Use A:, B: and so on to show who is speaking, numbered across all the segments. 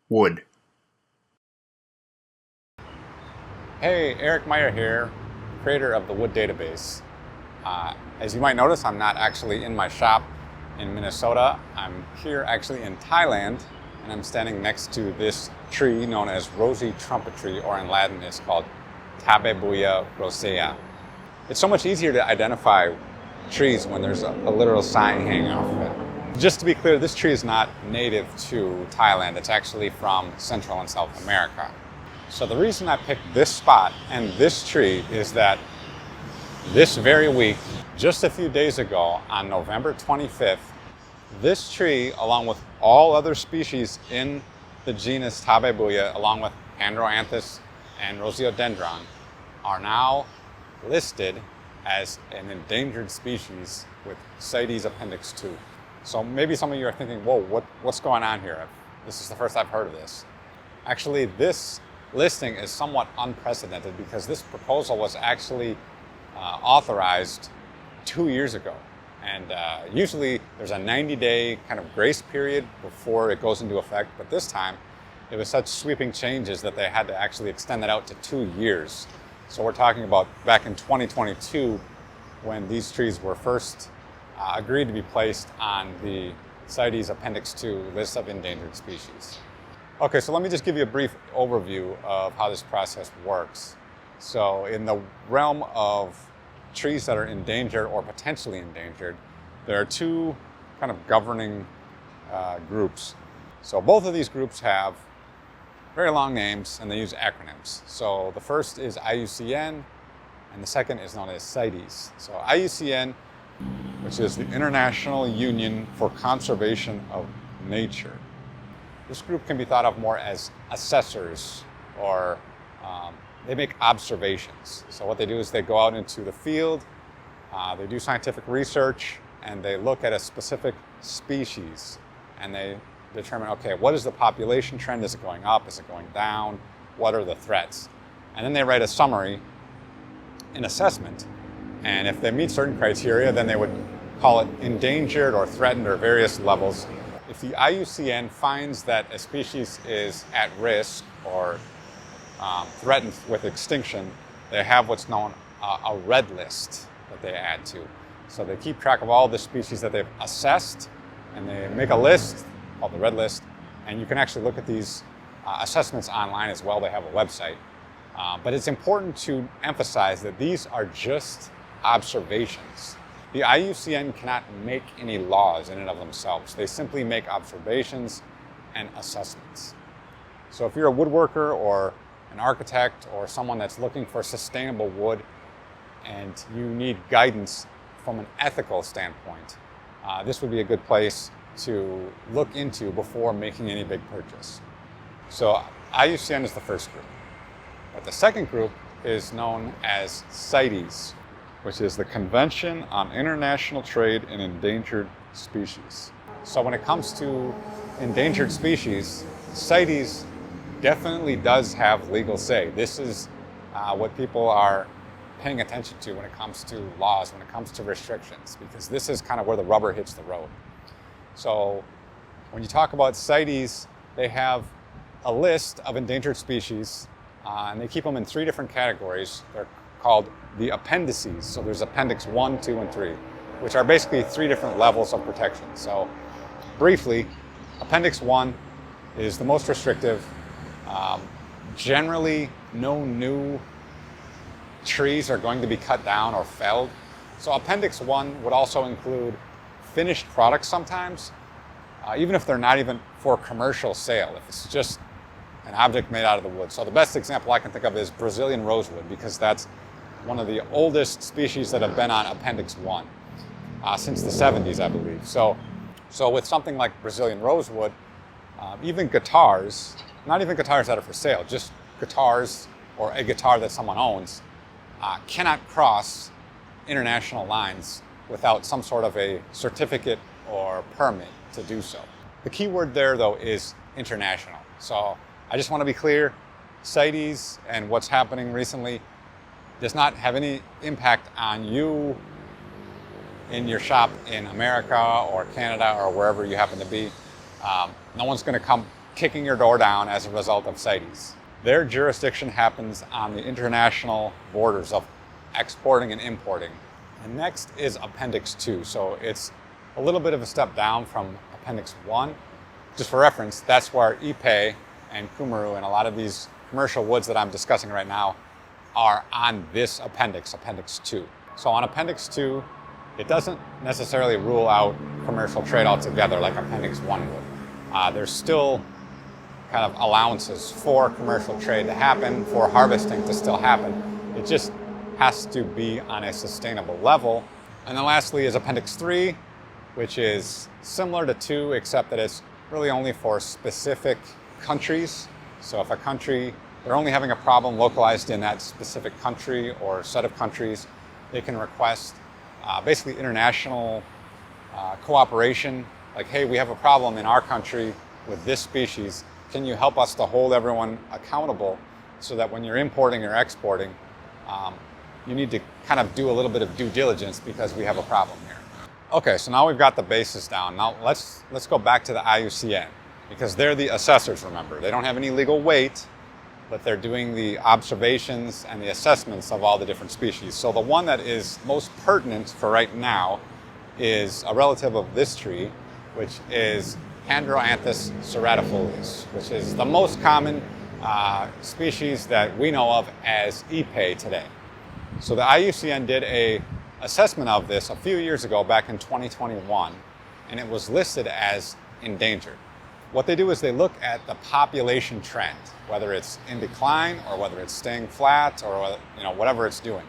A: wood.
B: Hey, Eric Meyer here, creator of the Wood Database. As you might notice, I'm not actually in my shop in Minnesota. I'm here actually in Thailand, and I'm standing next to this tree known as rosy trumpet tree, or in Latin it's called Tabebuia rosea. It's so much easier to identify trees when there's a literal sign hanging off of it. Just to be clear, this tree is not native to Thailand. It's actually from Central and South America. So the reason I picked this spot and this tree is that this very week, just a few days ago, on November 25th, this tree, along with all other species in the genus Tabebuia, along with Androanthus and Rosiodendron, are now listed as an endangered species with CITES Appendix 2. So maybe some of you are thinking, whoa, what's going on here? This is the first I've heard of this. Actually, this listing is somewhat unprecedented because this proposal was actually authorized 2 years ago. And usually there's a 90-day kind of grace period before it goes into effect, but this time it was such sweeping changes that they had to actually extend that out to 2 years. So we're talking about back in 2022 when these trees were first agreed to be placed on the CITES Appendix 2 list of endangered species. Okay, so let me just give you a brief overview of how this process works. So in the realm of trees that are endangered or potentially endangered, there are two kind of governing groups. So both of these groups have very long names and they use acronyms. So the first is IUCN and the second is known as CITES. So IUCN, which is the International Union for Conservation of Nature. This group can be thought of more as assessors, or they make observations. So what they do is they go out into the field, they do scientific research, and they look at a specific species, and they determine, okay, what is the population trend? Is it going up? Is it going down? What are the threats? And then they write a summary, an assessment, and if they meet certain criteria, then they would call it endangered or threatened or various levels. If the IUCN finds that a species is at risk or threatened with extinction, they have what's known a red list that they add to. So they keep track of all the species that they've assessed, and they make a list called the red list, and you can actually look at these assessments online as well. They have a website. But it's important to emphasize that these are just observations. The IUCN cannot make any laws in and of themselves. They simply make observations and assessments. So if you're a woodworker or an architect or someone that's looking for sustainable wood and you need guidance from an ethical standpoint, this would be a good place to look into before making any big purchase. So IUCN is the first group. But the second group is known as CITES, which is the Convention on International Trade in Endangered Species. So when it comes to endangered species, CITES definitely does have legal say. This is what people are paying attention to when it comes to laws, when it comes to restrictions, because this is kind of where the rubber hits the road. So when you talk about CITES, they have a list of endangered species, and they keep them in 3 different categories. They're called the appendices. So there's Appendix 1, 2, and 3, which are basically 3 different levels of protection. So briefly, Appendix 1 is the most restrictive. Generally, no new trees are going to be cut down or felled. So Appendix 1 would also include finished products sometimes, even if they're not even for commercial sale, if it's just an object made out of the wood. So the best example I can think of is Brazilian rosewood, because that's one of the oldest species that have been on Appendix 1 since the 70s, I believe. So with something like Brazilian rosewood, even guitars, not even guitars that are for sale, just guitars or a guitar that someone owns, cannot cross international lines without some sort of a certificate or permit to do so. The key word there, though, is international. So I just want to be clear, CITES and what's happening recently does not have any impact on you in your shop in America or Canada or wherever you happen to be. No one's going to come kicking your door down as a result of CITES. Their jurisdiction happens on the international borders of exporting and importing. And next is Appendix 2. So it's a little bit of a step down from Appendix 1. Just for reference, that's where Ipe and Cumaru and a lot of these commercial woods that I'm discussing right now are on this appendix, Appendix 2. So on Appendix 2, it doesn't necessarily rule out commercial trade altogether like Appendix 1 would. There's still kind of allowances for commercial trade to happen, for harvesting to still happen. It just has to be on a sustainable level. And then lastly is Appendix 3, which is similar to 2, except that it's really only for specific countries. So if a country, they're only having a problem localized in that specific country or set of countries, they can request basically international cooperation. Like, hey, we have a problem in our country with this species. Can you help us to hold everyone accountable so that when you're importing or exporting, you need to kind of do a little bit of due diligence because we have a problem here. Okay, so now we've got the basis down. Now let's go back to the IUCN because they're the assessors, remember. They don't have any legal weight, but they're doing the observations and the assessments of all the different species. So the one that is most pertinent for right now is a relative of this tree, which is Androanthus ceratofolius, which is the most common species that we know of as Ipe today. So the IUCN did a assessment of this a few years ago, back in 2021, and it was listed as endangered. What they do is they look at the population trend, whether it's in decline or whether it's staying flat or whatever it's doing.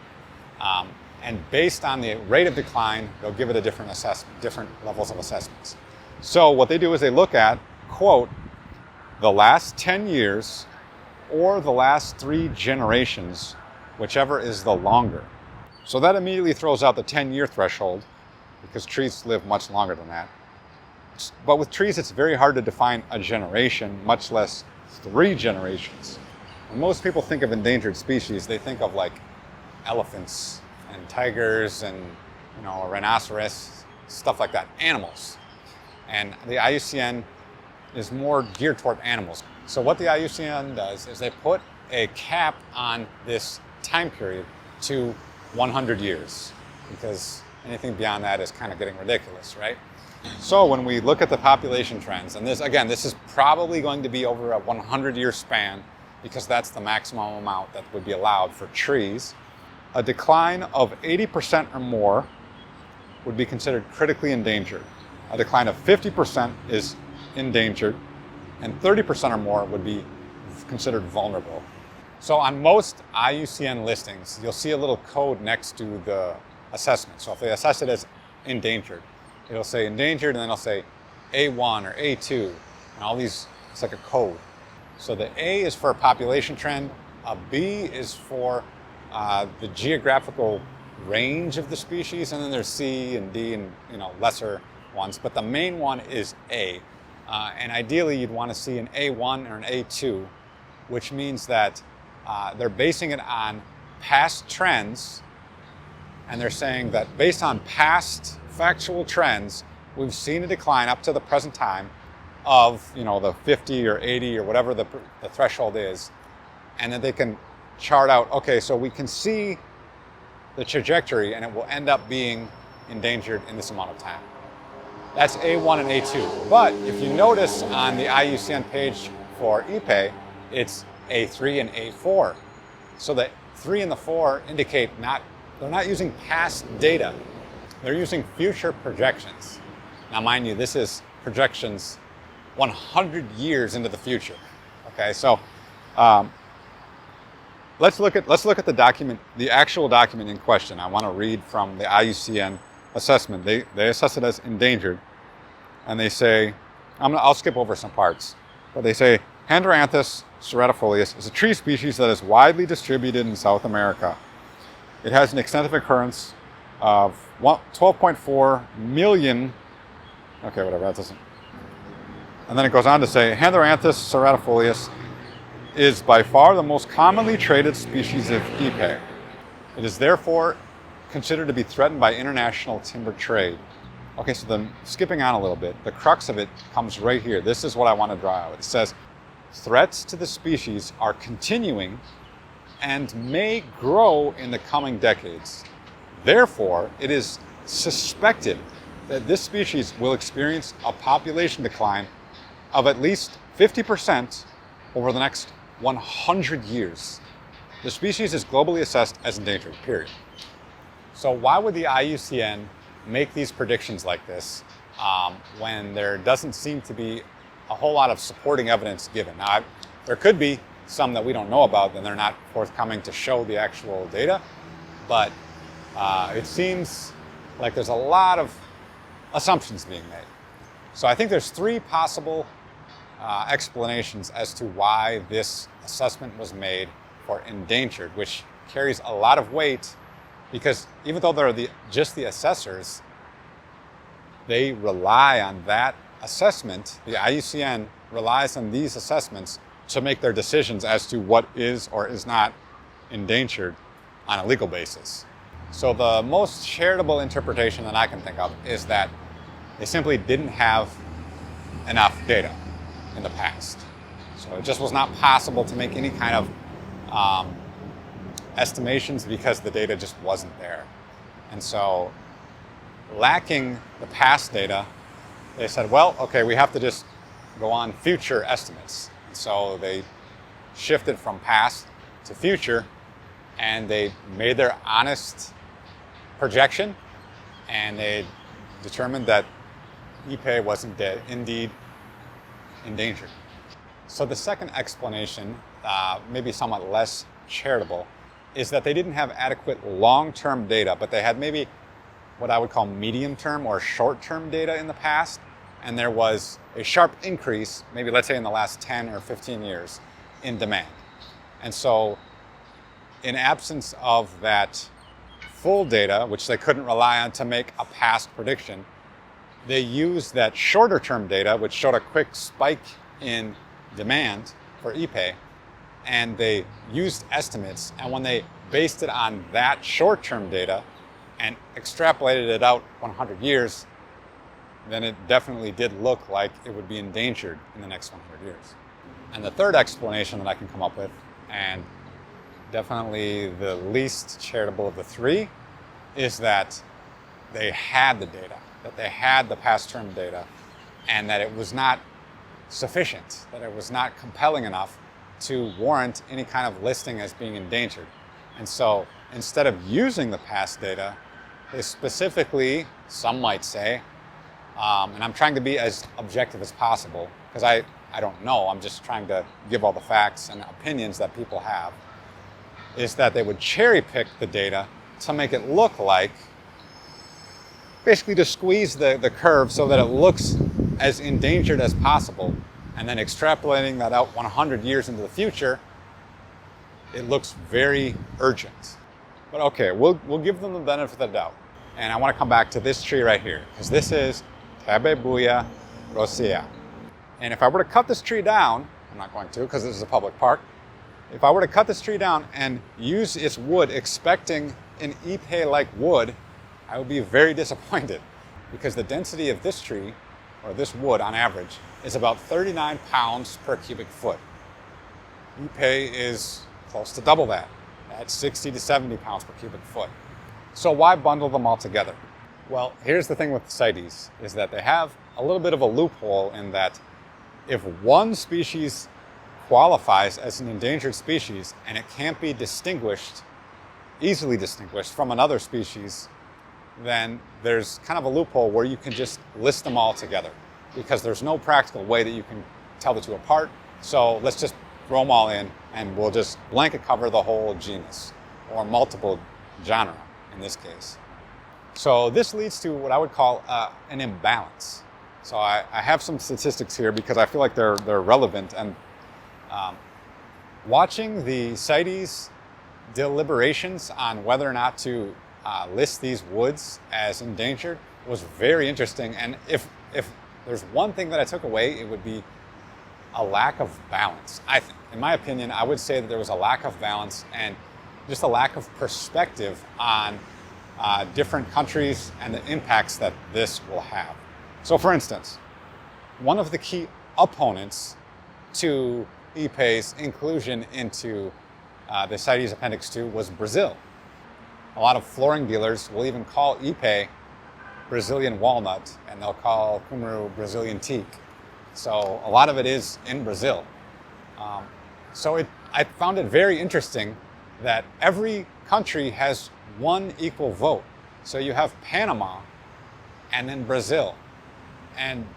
B: And based on the rate of decline, they'll give it a different assessment, different levels of assessments. So what they do is they look at, quote, the last 10 years or the last 3 generations, whichever is the longer. So that immediately throws out the 10-year threshold because trees live much longer than that. But with trees, it's very hard to define a generation, much less 3 generations. When most people think of endangered species, they think of like elephants and tigers and a rhinoceros, stuff like that, animals. And the IUCN is more geared toward animals. So what the IUCN does is they put a cap on this time period to 100 years, because anything beyond that is kind of getting ridiculous, right? So when we look at the population trends, and this is probably going to be over a 100-year span, because that's the maximum amount that would be allowed for trees, a decline of 80% or more would be considered critically endangered. A decline of 50% is endangered, and 30% or more would be considered vulnerable. So on most IUCN listings, you'll see a little code next to the assessment. So if they assess it as endangered, it'll say endangered, and then it'll say A1 or A2, and all these, it's like a code. So the A is for population trend, a B is for the geographical range of the species, and then there's C and D and lesser ones, but the main one is A. And ideally you'd want to see an A1 or an A2, which means that they're basing it on past trends, and they're saying that based on past factual trends, we've seen a decline up to the present time of the 50 or 80 or whatever the threshold is, and then they can chart out, okay, so we can see the trajectory and it will end up being endangered in this amount of time. That's A1 and A2. But if you notice on the IUCN page for Ipe, it's A3 and A4. So the 3 and the 4 indicate they're not using past data. They're using future projections. Now, mind you, this is projections 100 years into the future. Okay, so let's look at the document, the actual document in question. I want to read from the IUCN assessment. They assess it as endangered, and they say, I'll skip over some parts, but they say Androanthus ceratofolius is a tree species that is widely distributed in South America. It has an extent of occurrence of 12.4 million. Okay, whatever, that doesn't. And then it goes on to say Androanthus ceratofolius is by far the most commonly traded species of Ipe. It is therefore considered to be threatened by international timber trade. Okay, so then skipping on a little bit, the crux of it comes right here. This is what I want to draw out. It says, threats to the species are continuing and may grow in the coming decades. Therefore, it is suspected that this species will experience a population decline of at least 50% over the next 100 years. The species is globally assessed as endangered, period. So why would the IUCN make these predictions like this when there doesn't seem to be a whole lot of supporting evidence given? Now, there could be some that we don't know about, and they're not forthcoming to show the actual data, but it seems like there's a lot of assumptions being made. So I think there's three possible explanations as to why this assessment was made for endangered, which carries a lot of weight because even though they're just the assessors, they rely on that assessment. The IUCN relies on these assessments to make their decisions as to what is or is not endangered on a legal basis. So the most charitable interpretation that I can think of is that they simply didn't have enough data in the past. So it just was not possible to make any kind of estimations because the data just wasn't there. And so lacking the past data, they said, well, okay, we have to just go on future estimates. And so they shifted from past to future, and they made their honest projection, and they determined that Ipe was indeed endangered. So the second explanation, maybe somewhat less charitable, is that they didn't have adequate long-term data, but they had maybe what I would call medium-term or short-term data in the past, and there was a sharp increase, maybe let's say in the last 10 or 15 years, in demand. And so in absence of that full data, which they couldn't rely on to make a past prediction, they used that shorter-term data, which showed a quick spike in demand for Ipe, and they used estimates, and when they based it on that short-term data and extrapolated it out 100 years, then it definitely did look like it would be endangered in the next 100 years. And the third explanation that I can come up with, and definitely the least charitable of the three, is that they had the data, that they had the past term data, and that it was not sufficient, that it was not compelling enough to warrant any kind of listing as being endangered. And so instead of using the past data, they specifically, some might say, and I'm trying to be as objective as possible, because I don't know, I'm just trying to give all the facts and opinions that people have, is that they would cherry pick the data to make it look like, basically to squeeze the curve so that it looks as endangered as possible, and then extrapolating that out 100 years into the future, it looks very urgent. But okay, we'll give them the benefit of the doubt. And I want to come back to this tree right here, because this is Tabebuya rosea. And if I were to cut this tree down, I'm not going to because this is a public park, if I were to cut this tree down and use its wood expecting an Ipe-like wood, I would be very disappointed, because the density of this tree, or this wood on average, is about 39 pounds per cubic foot. Ipe is close to double that, at 60 to 70 pounds per cubic foot. So why bundle them all together? Well, here's the thing with the CITES, is that they have a little bit of a loophole in that if one species qualifies as an endangered species and it can't be easily distinguished from another species, then there's kind of a loophole where you can just list them all together, because there's no practical way that you can tell the two apart. So let's just throw them all in, and we'll just blanket cover the whole genus, or multiple genera in this case. So this leads to what I would call an imbalance. So I have some statistics here because I feel like they're relevant, and watching the CITES deliberations on whether or not to list these woods as endangered was very interesting. And if there's one thing that I took away, it would be a lack of balance. I think, in my opinion, I would say that there was a lack of balance and just a lack of perspective on different countries and the impacts that this will have. So for instance, one of the key opponents to IPE's inclusion into the CITES Appendix 2 was Brazil. A lot of flooring dealers will even call IPE Brazilian walnut, and they'll call Cumaru Brazilian teak. So a lot of it is in Brazil. I found it very interesting that every country has one equal vote. So you have Panama and then Brazil, and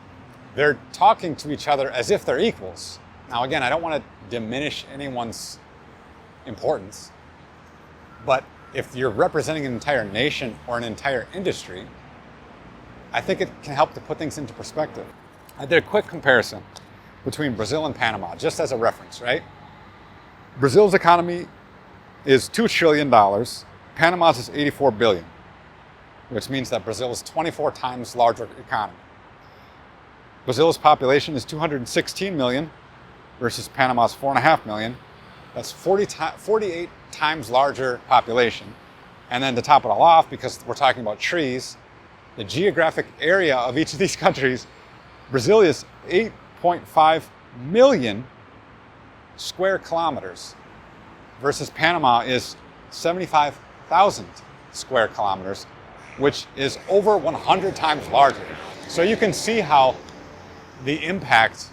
B: they're talking to each other as if they're equals. Now again, I don't want to diminish anyone's importance, but if you're representing an entire nation or an entire industry, I think it can help to put things into perspective. I did a quick comparison between Brazil and Panama, just as a reference, right? Brazil's economy is $2 trillion. Panama's is $84 billion, which means that Brazil is 24 times larger economy. Brazil's population is 216 million versus Panama's 4.5 million. That's 48 times larger population. And then to top it all off, because we're talking about trees, the geographic area of each of these countries, Brazil is 8.5 million square kilometers versus Panama is 75,000 square kilometers, which is over 100 times larger. So you can see how the impact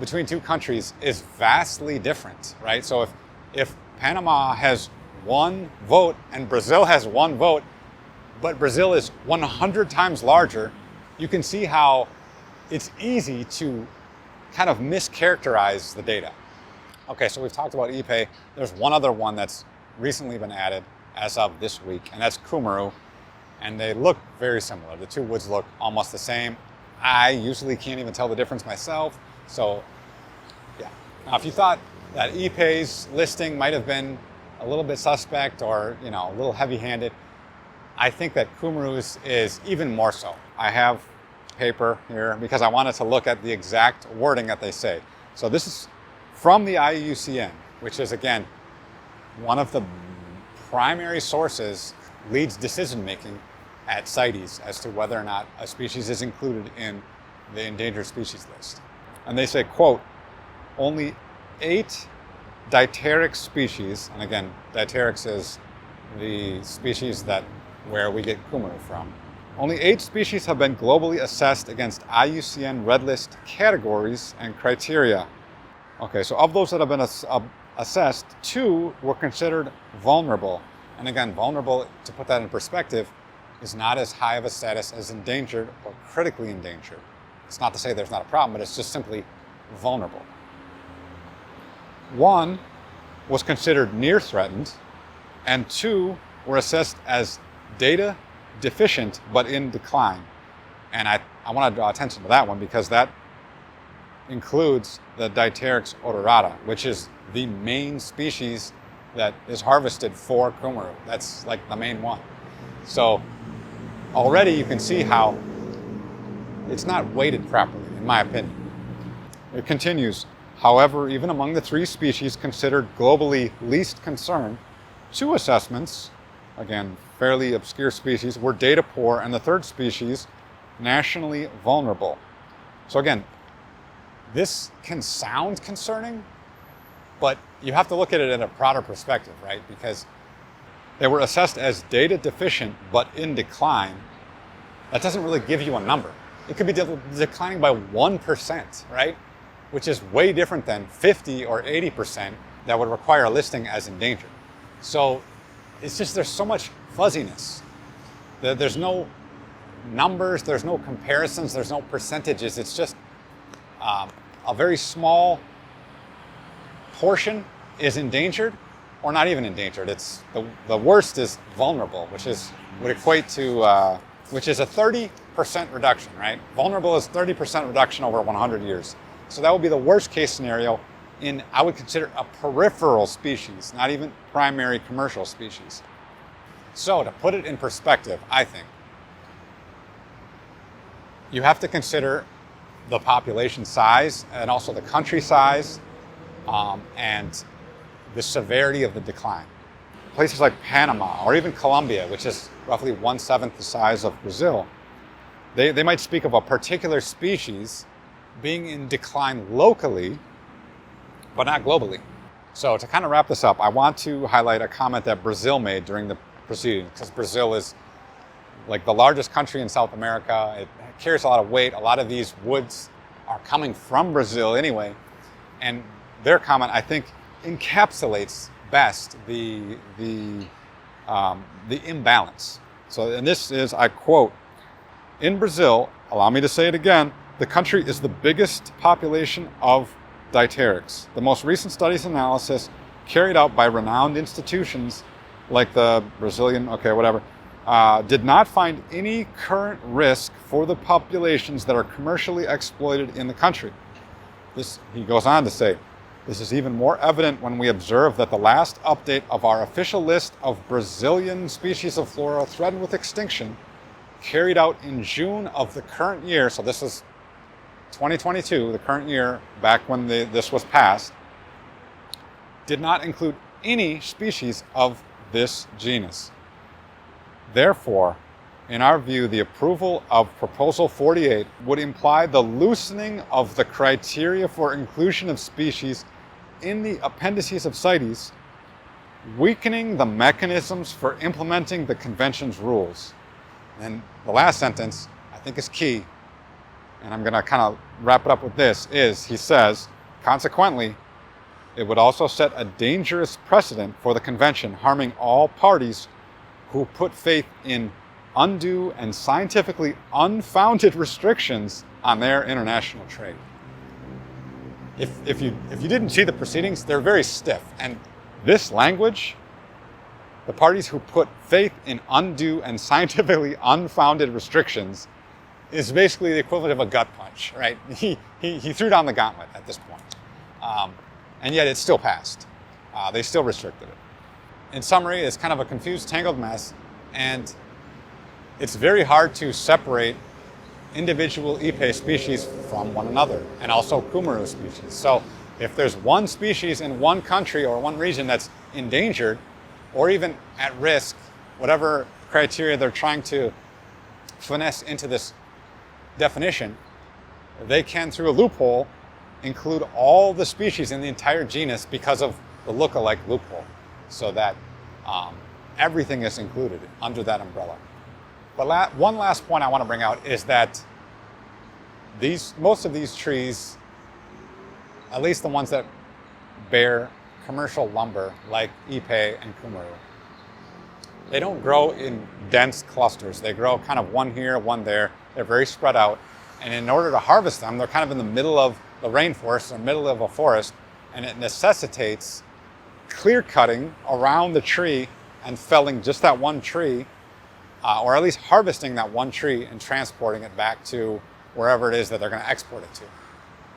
B: between two countries is vastly different, right? So if Panama has one vote and Brazil has one vote, but Brazil is 100 times larger, you can see how it's easy to kind of mischaracterize the data. Okay, so we've talked about IPE. There's one other one that's recently been added as of this week, and that's Cumaru. And they look very similar. The two woods look almost the same. I usually can't even tell the difference myself. So, yeah. Now, if you thought that IPE's listing might have been a little bit suspect or, a little heavy-handed, I think that Kumaru's is even more so. I have paper here because I wanted to look at the exact wording that they say. So this is from the IUCN, which is, again, one of the primary sources, leads decision-making at CITES as to whether or not a species is included in the endangered species list. And they say, quote, only 8 Dipteryx species, and again, Dipteryx is the species where we get Kumaru from. Only 8 species have been globally assessed against IUCN Red List categories and criteria. Okay, so of those that have been assessed, 2 were considered vulnerable. And again, vulnerable, to put that in perspective, is not as high of a status as endangered or critically endangered. It's not to say there's not a problem, but it's just simply vulnerable. 1 was considered near threatened, and 2 were assessed as data deficient but in decline. And I want to draw attention to that one because that includes the Dipteryx odorata, which is the main species that is harvested for Kumaru. That's like the main one. So already you can see how it's not weighted properly, in my opinion. It continues, however, even among the 3 species considered globally least concern, 2 assessments, again, fairly obscure species, were data poor, and the 3rd species, nationally vulnerable. So again, this can sound concerning, but you have to look at it in a broader perspective, right? Because they were assessed as data deficient but in decline. That doesn't really give you a number. It could be declining by 1%, right? Which is way different than 50 or 80% that would require a listing as endangered. So it's just, there's so much fuzziness. There's no numbers, there's no comparisons, there's no percentages. It's just a very small portion is endangered or not even endangered. It's the worst is vulnerable, which would equate to, which is a 30% reduction, right? Vulnerable is 30% reduction over 100 years. So that would be the worst case scenario in, I would consider, a peripheral species, not even primary commercial species. So to put it in perspective, I think you have to consider the population size and also the country size and the severity of the decline. places like Panama or even Colombia, which is roughly 1/7 the size of Brazil, they might speak of a particular species being in decline locally, but not globally. So to kind of wrap this up, I want to highlight a comment that Brazil made during the proceedings, because Brazil is like the largest country in South America. It carries a lot of weight. A lot of these woods are coming from Brazil anyway. And their comment, I think, encapsulates best the imbalance. So, and this is, I quote, "In Brazil, allow me to say it again, the country is the biggest population of Dipteryx. The most recent studies and analysis carried out by renowned institutions like the Brazilian, did not find any current risk for the populations that are commercially exploited in the country." This, he goes on to say, "This is even more evident when we observe that the last update of our official list of Brazilian species of flora threatened with extinction, carried out in June of the current year," so this is 2022, the current year, back when this was passed, "did not include any species of this genus. Therefore, in our view, the approval of Proposal 48 would imply the loosening of the criteria for inclusion of species in the appendices of CITES, weakening the mechanisms for implementing the Convention's rules." And the last sentence, I think, is key, and I'm going to kind of wrap it up with this, is he says, "Consequently, it would also set a dangerous precedent for the Convention, harming all parties who put faith in undue and scientifically unfounded restrictions on their international trade." If you didn't see the proceedings, they're very stiff. And this language, the parties who put faith in undue and scientifically unfounded restrictions, is basically the equivalent of a gut punch, right? He threw down the gauntlet at this point. And yet it still passed. They still restricted it. In summary, it's kind of a confused, tangled mess, and it's very hard to separate individual Ipe species from one another, and also Kumaru species. So if there's one species in one country or one region that's endangered, or even at risk, whatever criteria they're trying to finesse into this definition, they can, through a loophole, include all the species in the entire genus because of the lookalike loophole, so that everything is included under that umbrella. But one last point I want to bring out is that most of these trees, at least the ones that bear commercial lumber like Ipe and Cumaru, they don't grow in dense clusters. They grow kind of one here, one there. They're very spread out. And in order to harvest them, they're kind of in the middle of the rainforest, in the middle of a forest, and it necessitates clear cutting around the tree and felling just that one tree, or at least harvesting that one tree and transporting it back to wherever it is that they're going to export it to.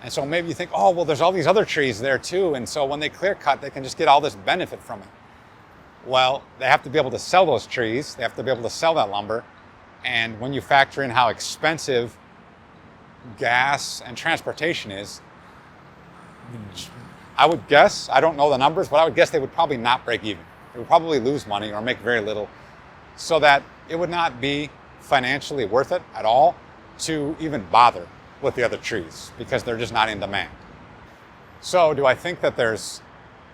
B: And so maybe you think, oh, well, there's all these other trees there too, and so when they clear cut, they can just get all this benefit from it. Well, they have to be able to sell those trees, they have to be able to sell that lumber, and when you factor in how expensive gas and transportation is, I would guess, I don't know the numbers, but I would guess they would probably not break even. They would probably lose money or make very little, so that it would not be financially worth it at all to even bother with the other trees because they're just not in demand. So do I think that there's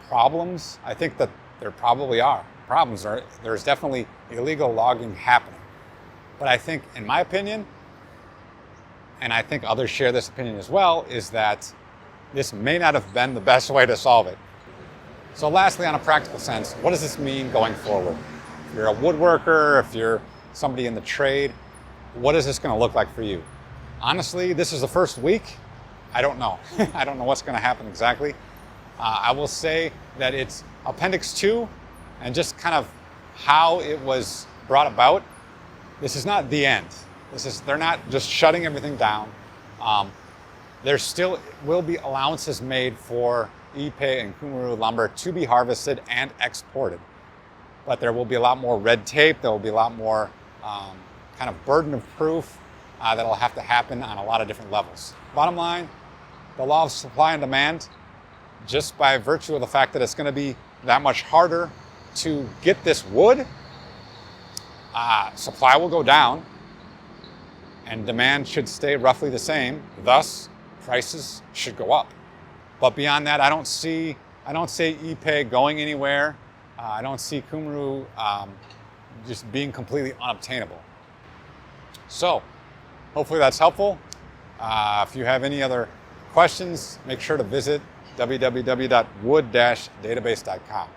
B: problems? I think that there probably are problems. There's definitely illegal logging happening. But I think, in my opinion, and I think others share this opinion as well, is that this may not have been the best way to solve it. So lastly, on a practical sense, what does this mean going forward? If you're a woodworker, if you're somebody in the trade, what is this going to look like for you? Honestly, this is the first week. I don't know. I don't know what's going to happen exactly. I will say that it's Appendix 2 and just kind of how it was brought about. This is not the end. They're not just shutting everything down. There still will be allowances made for Ipe and Kumaru lumber to be harvested and exported. But there will be a lot more red tape. There will be a lot more kind of burden of proof that'll have to happen on a lot of different levels. Bottom line, the law of supply and demand, just by virtue of the fact that it's going to be that much harder to get this wood, supply will go down and demand should stay roughly the same. Thus, prices should go up. But beyond that, I don't see Ipe going anywhere. I don't see Kumaru just being completely unobtainable. So, hopefully that's helpful. If you have any other questions, make sure to visit www.wood-database.com.